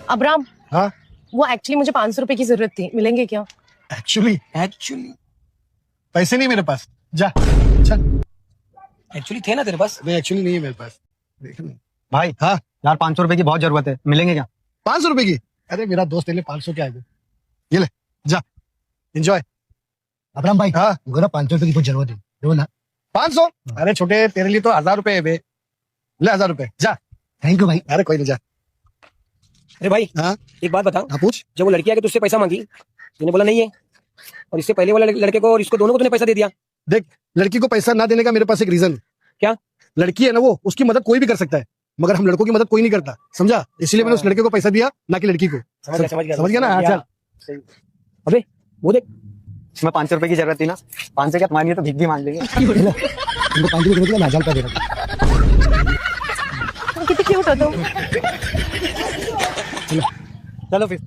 Abram, हाँ वो actually मुझे 500 रुपए की जरूरत थी, मिलेंगे क्या? एक्चुअली पैसे नहीं मेरे पास। जा चल। एक्चुअली थे ना तेरे पास। नहीं एक्चुअली नहीं है मेरे पास। देख ना। भाई हाँ यार 500 रुपए की बहुत जरूरत है, मिलेंगे क्या? 500 रुपए की? अरे मेरा दोस्त तेरे लिए 500 क्या है? ये ले जा एंजॉय। अब्राम भाई, हाँ उनको ना 500 रुपए की बहुत जरूरत है, दो ना। 500? अरे छोटे तेरे लिए तो 1000 रुपए है बे। ले 1000 रुपए जा। थैंक यू भाई। अरे कोई नहीं जा। अरे भाई हाँ एक बात बता, हाँ पूछ। जब वो लड़की आके तुझसे पैसा मांगी, तूने बोला नहीं है, और इससे पहले वाले लड़के को और इसको दोनों को तूने पैसा दे दिया। देख लड़की को पैसा ना देने का मेरे पास एक रीजन। क्या? लड़की है ना वो, उसकी मदद कोई भी कर सकता है, मगर हम लड़कों की मदद कोई नहीं करता, समझा? इसलिए मैंने उस लड़के को पैसा दिया, ना कि लड़की को। समझ गया ना? हाँ, चल। अबे वो देख, इसमें 500 रुपए की जरूरत थी ना, 500 क्या तुम्हारी है तो भीख भी मांग लेंगे। उनको 500 रुपए की जरूरत है, मैं 1000 रुपए दे रहा हूँ। कितनी क्यूट हो तुम। चलो फिर।